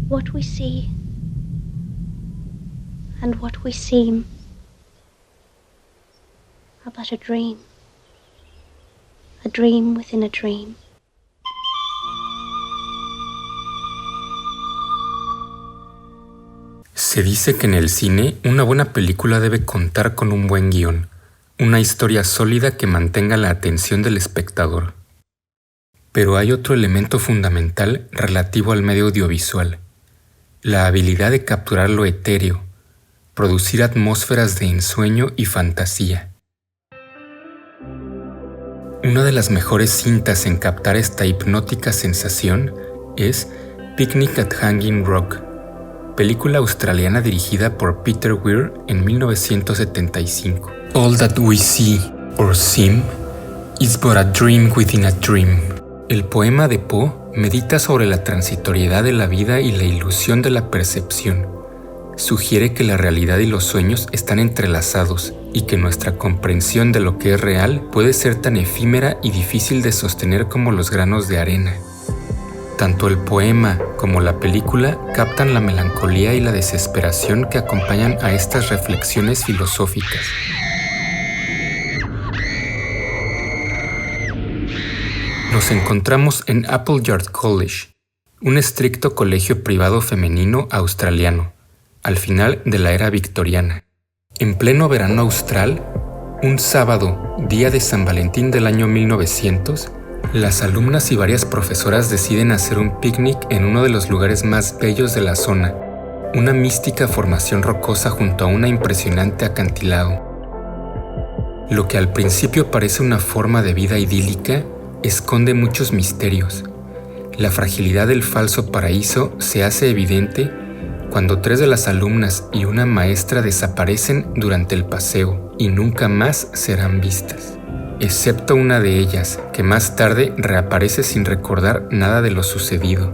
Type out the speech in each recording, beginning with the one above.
What we see and what we seem are but a dream within a dream. Se dice que en el cine una buena película debe contar con un buen guión, una historia sólida que mantenga la atención del espectador. Pero hay otro elemento fundamental relativo al medio audiovisual, la habilidad de capturar lo etéreo, producir atmósferas de ensueño y fantasía. Una de las mejores cintas en captar esta hipnótica sensación es Picnic at Hanging Rock, película australiana dirigida por Peter Weir en 1975. All that we see or seem is but a dream within a dream. El poema de Poe medita sobre la transitoriedad de la vida y la ilusión de la percepción. Sugiere que la realidad y los sueños están entrelazados y que nuestra comprensión de lo que es real puede ser tan efímera y difícil de sostener como los granos de arena. Tanto el poema como la película captan la melancolía y la desesperación que acompañan a estas reflexiones filosóficas. Nos encontramos en Appleyard College, un estricto colegio privado femenino australiano, al final de la era victoriana. En pleno verano austral, un sábado, día de San Valentín del año 1900, las alumnas y varias profesoras deciden hacer un picnic en uno de los lugares más bellos de la zona, una mística formación rocosa junto a un impresionante acantilado. Lo que al principio parece una forma de vida idílica, esconde muchos misterios. La fragilidad del falso paraíso se hace evidente cuando 3 de las alumnas y una maestra desaparecen durante el paseo y nunca más serán vistas, excepto una de ellas, que más tarde reaparece sin recordar nada de lo sucedido.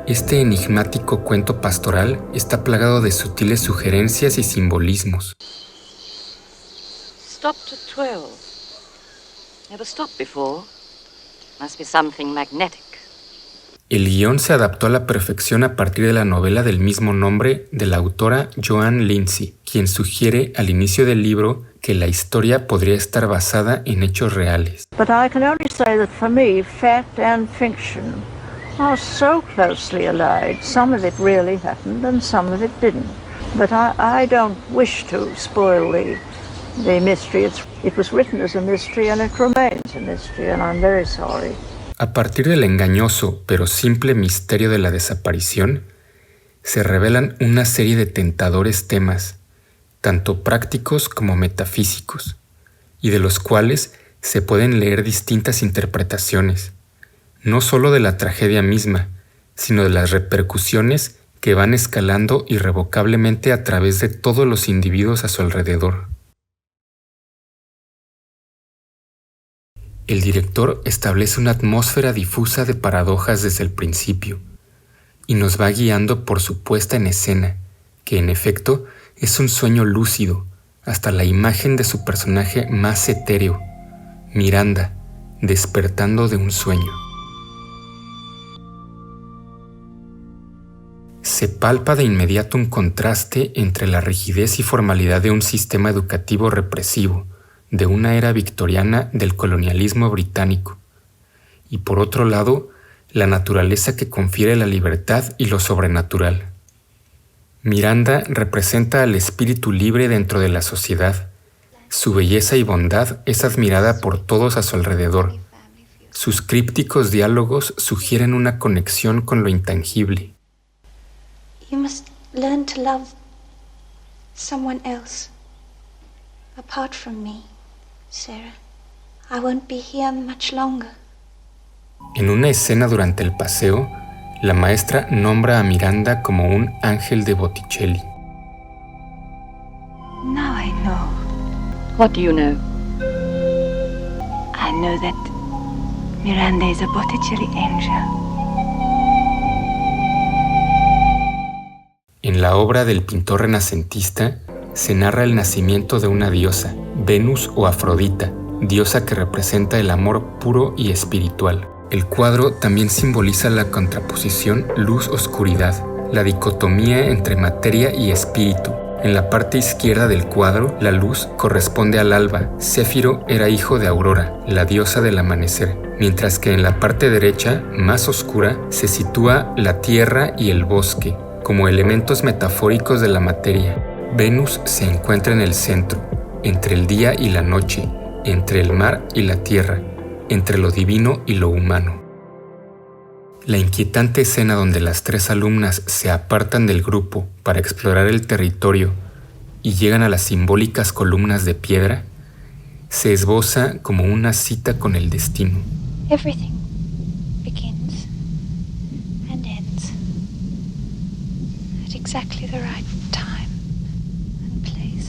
Este enigmático cuento pastoral está plagado de sutiles sugerencias y simbolismos. Stopped at 12. Never stopped before. Must be something magnetic. El guión se adaptó a la perfección a partir de la novela del mismo nombre de la autora Joanne Lindsay, quien sugiere al inicio del libro que la historia podría estar basada en hechos reales. But I can only say that for me, fact and fiction are so closely allied. Some of it really happened and some of it didn't. But I don't wish to spoil the mystery. It was written as a mystery and it remains a mystery, and I'm very sorry. A partir del engañoso pero simple misterio de la desaparición, se revelan una serie de tentadores temas, tanto prácticos como metafísicos, y de los cuales se pueden leer distintas interpretaciones, no solo de la tragedia misma, sino de las repercusiones que van escalando irrevocablemente a través de todos los individuos a su alrededor. El director establece una atmósfera difusa de paradojas desde el principio y nos va guiando por su puesta en escena, que en efecto es un sueño lúcido hasta la imagen de su personaje más etéreo, Miranda, despertando de un sueño. Se palpa de inmediato un contraste entre la rigidez y formalidad de un sistema educativo represivo, de una era victoriana del colonialismo británico, y por otro lado, la naturaleza que confiere la libertad y lo sobrenatural. Miranda representa al espíritu libre dentro de la sociedad. Su belleza y bondad es admirada por todos a su alrededor. Sus crípticos diálogos sugieren una conexión con lo intangible. You must learn to love someone else apart from me. Sarah, I won't be here much longer. En una escena durante el paseo, la maestra nombra a Miranda como un ángel de Botticelli. Now I know. What do you know? I know that Miranda is a Botticelli angel. En la obra del pintor renacentista se narra el nacimiento de una diosa, Venus o Afrodita, diosa que representa el amor puro y espiritual. El cuadro también simboliza la contraposición luz-oscuridad, la dicotomía entre materia y espíritu. En la parte izquierda del cuadro, la luz corresponde al alba. Céfiro era hijo de Aurora, la diosa del amanecer, mientras que en la parte derecha, más oscura, se sitúa la tierra y el bosque, como elementos metafóricos de la materia. Venus se encuentra en el centro, entre el día y la noche, entre el mar y la tierra, entre lo divino y lo humano. La inquietante escena donde las 3 alumnas se apartan del grupo para explorar el territorio y llegan a las simbólicas columnas de piedra, se esboza como una cita con el destino. Everything begins and ends at exactly the right time and place.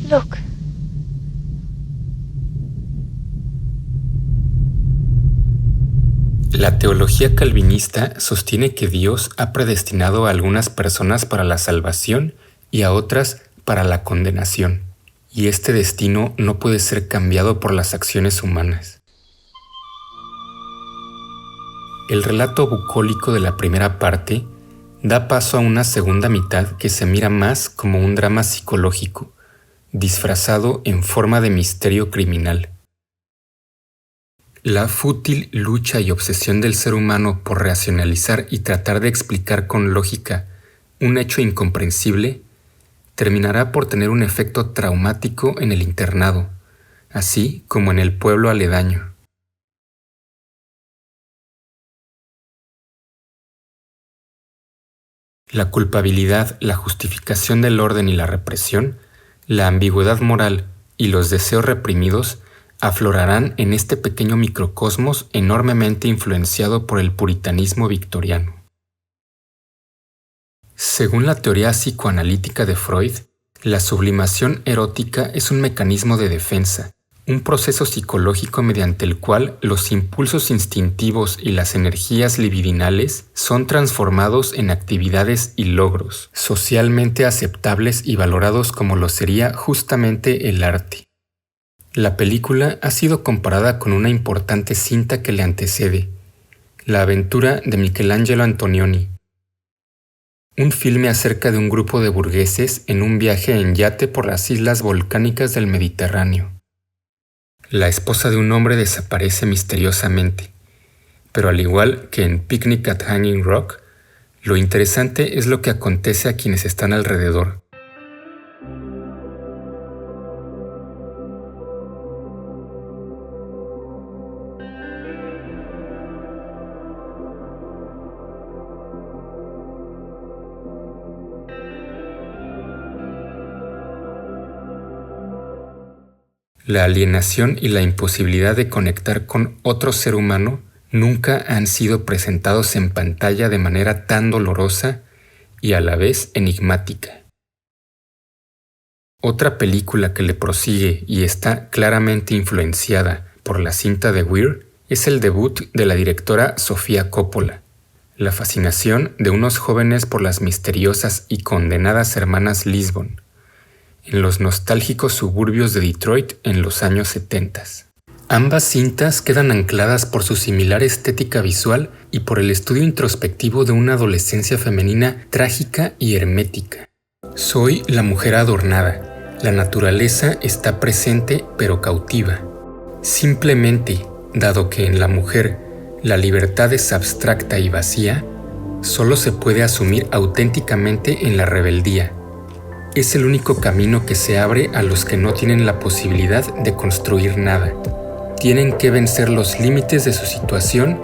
Look. La teología calvinista sostiene que Dios ha predestinado a algunas personas para la salvación y a otras para la condenación, y este destino no puede ser cambiado por las acciones humanas. El relato bucólico de la primera parte da paso a una segunda mitad que se mira más como un drama psicológico, disfrazado en forma de misterio criminal. La fútil lucha y obsesión del ser humano por racionalizar y tratar de explicar con lógica un hecho incomprensible terminará por tener un efecto traumático en el internado, así como en el pueblo aledaño. La culpabilidad, la justificación del orden y la represión, la ambigüedad moral y los deseos reprimidos aflorarán en este pequeño microcosmos enormemente influenciado por el puritanismo victoriano. Según la teoría psicoanalítica de Freud, la sublimación erótica es un mecanismo de defensa, un proceso psicológico mediante el cual los impulsos instintivos y las energías libidinales son transformados en actividades y logros, socialmente aceptables y valorados como lo sería justamente el arte. La película ha sido comparada con una importante cinta que le antecede, La aventura de Michelangelo Antonioni, un filme acerca de un grupo de burgueses en un viaje en yate por las islas volcánicas del Mediterráneo. La esposa de un hombre desaparece misteriosamente, pero al igual que en Picnic at Hanging Rock, lo interesante es lo que acontece a quienes están alrededor. La alienación y la imposibilidad de conectar con otro ser humano nunca han sido presentados en pantalla de manera tan dolorosa y a la vez enigmática. Otra película que le prosigue y está claramente influenciada por la cinta de Weir es el debut de la directora Sofía Coppola, la fascinación de unos jóvenes por las misteriosas y condenadas hermanas Lisbon, en los nostálgicos suburbios de Detroit en los años 70. Ambas cintas quedan ancladas por su similar estética visual y por el estudio introspectivo de una adolescencia femenina trágica y hermética. Soy la mujer adornada. La naturaleza está presente pero cautiva. Simplemente, dado que en la mujer la libertad es abstracta y vacía, solo se puede asumir auténticamente en la rebeldía. Es el único camino que se abre a los que no tienen la posibilidad de construir nada. Tienen que vencer los límites de su situación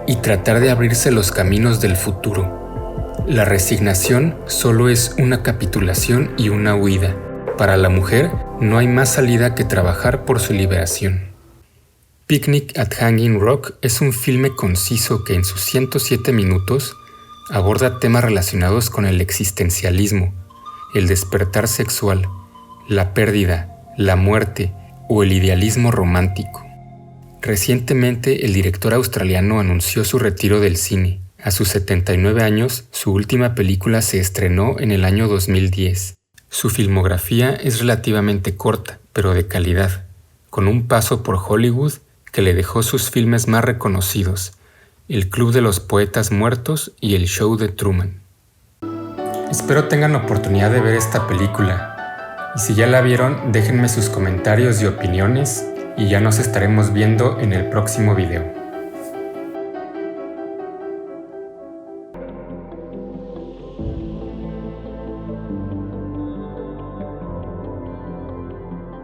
y tratar de abrirse los caminos del futuro. La resignación solo es una capitulación y una huida. Para la mujer no hay más salida que trabajar por su liberación. Picnic at Hanging Rock es un filme conciso que en sus 107 minutos aborda temas relacionados con el existencialismo, el despertar sexual, la pérdida, la muerte o el idealismo romántico. Recientemente, el director australiano anunció su retiro del cine. A sus 79 años, su última película se estrenó en el año 2010. Su filmografía es relativamente corta, pero de calidad, con un paso por Hollywood que le dejó sus filmes más reconocidos, El Club de los Poetas Muertos y El Show de Truman. Espero tengan oportunidad de ver esta película, y si ya la vieron, déjenme sus comentarios y opiniones, y ya nos estaremos viendo en el próximo video.